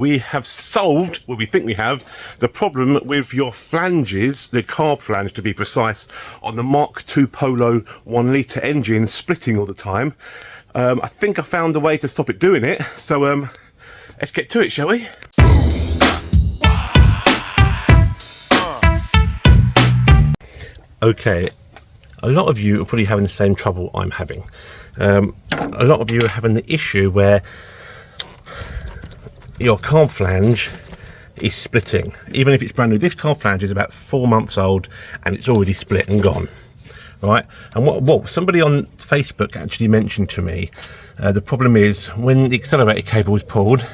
We have solved, well, we think we have, the problem with your flanges, the carb flange to be precise, on the Mark II Polo 1 litre engine splitting all the time. I think I found a way to stop it doing it, so let's get to it, shall we? Okay, a lot of you are probably having the same trouble I'm having. A lot of you are having the issue where your carb flange is splitting, even if it's brand new. This carb flange is about 4 months old and it's already split and gone, right? And what somebody on Facebook actually mentioned to me, the problem is when the accelerator cable is pulled,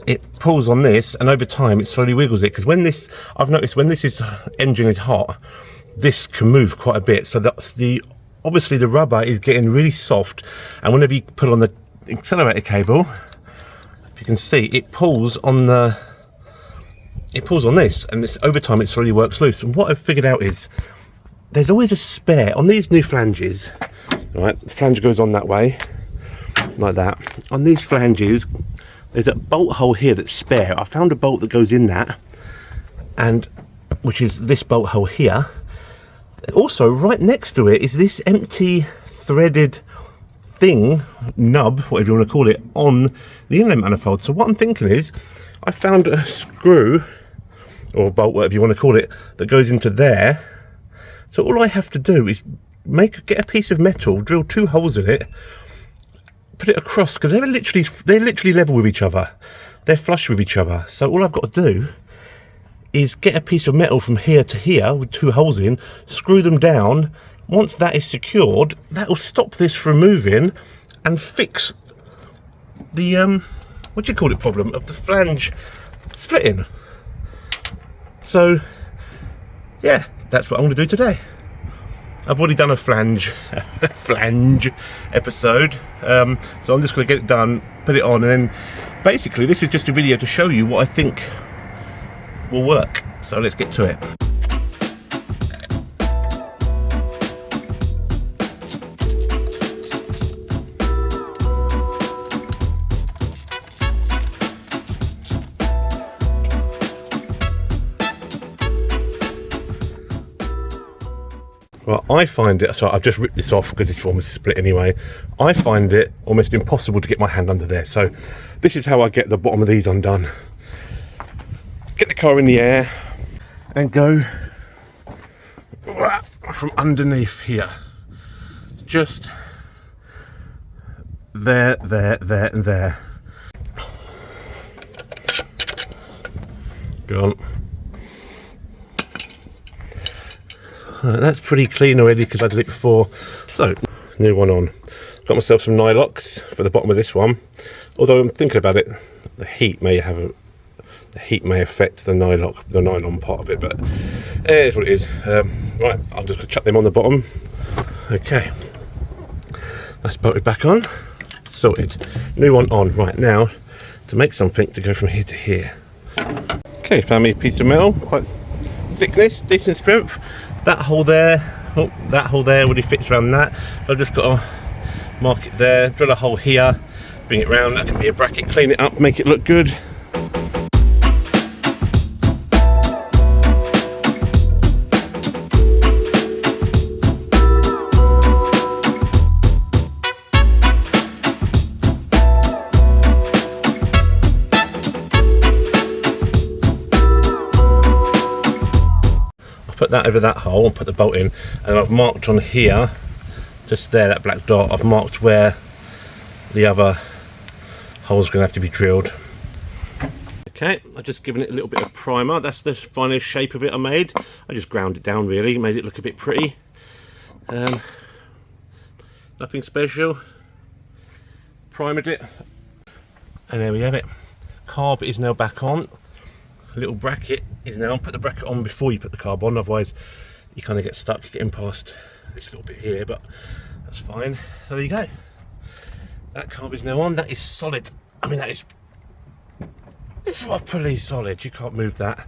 it pulls on this, and over time it slowly wiggles it, because when this, I've noticed when this engine is hot, this can move quite a bit. So that's obviously the rubber is getting really soft, and whenever you put on the accelerator cable, you can see it pulls on this, and it's over time it slowly works loose. And what I've figured out is there's always a spare on these new flanges, right? The flange goes on that way like that. On these flanges there's a bolt hole here that's spare. I found a bolt that goes in that, and which is this bolt hole here. Also right next to it is this empty threaded thing, nub, whatever you want to call it, on the inlet manifold. So what I'm thinking is I found a screw or bolt, whatever you want to call it, that goes into there. So all I have to do is get a piece of metal, drill 2 holes in it, put it across, because they're literally level with each other, they're flush with each other. So all I've got to do is get a piece of metal from here to here with 2 holes in, screw them down. Once that is secured, that will stop this from moving and fix the what do you call it, problem of the flange splitting. So yeah, that's what I'm going to do today. I've already done a flange episode, so I'm just going to get it done, put it on, and then basically this is just a video to show you what I think will work. So let's get to it. Well, I find it, so I've just ripped this off because this one was split anyway. I find it almost impossible to get my hand under there. So this is how I get the bottom of these undone. Get the car in the air and go from underneath here. Just there, and there. Go on. That's pretty clean already because I did it before. So, new one on. Got myself some nylox for the bottom of this one. Although I'm thinking about it, the heat may affect the nylon part of it, but it is what it is. Right, I'm just going to chuck them on the bottom. Okay, that's bolted back on. Sorted. New one on. Right, now to make something to go from here to here. Okay, found me a piece of metal, quite thickness, decent strength. That hole there, oh, that hole there already fits around that. So I've just got to mark it there, drill a hole here, bring it round. That can be a bracket, clean it up, make it look good. Put that over that hole and put the bolt in, and I've marked on here, just there, that black dot, I've marked where the other hole's going to have to be drilled. Okay, I've just given it a little bit of primer. That's the final shape of it I made. I just ground it down really, made it look a bit pretty. Nothing special. Primered it, and there we have it. Carb is now back on. Little bracket is now, put the bracket on before you put the carb on, otherwise you kind of get stuck getting past this little bit here, but that's fine. So there you go, that carb is now on. That is solid. I mean, that is properly solid, you can't move that.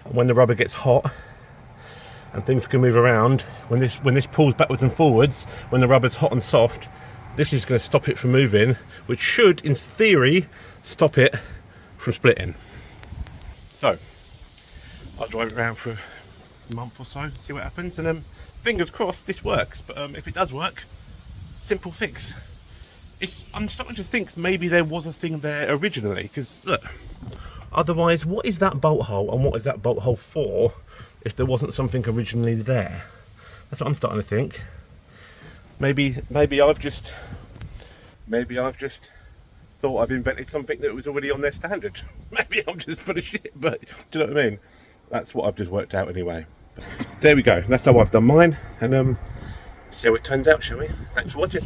When the rubber gets hot and things can move around, when this pulls backwards and forwards, when the rubber's hot and soft, This is going to stop it from moving, which should, in theory, stop it from splitting. So, I'll drive it around for a month or so, see what happens, and fingers crossed this works. But if it does work, simple fix. I'm starting to think maybe there was a thing there originally, because look, otherwise what is that bolt hole and what is that bolt hole for if there wasn't something originally there? That's what I'm starting to think. Maybe I've just thought I've invented something that was already on their standard. Maybe I'm just full of shit, but do you know what I mean? That's what I've just worked out anyway. But there we go, that's how I've done mine, and see how it turns out, shall we? Thanks for watching.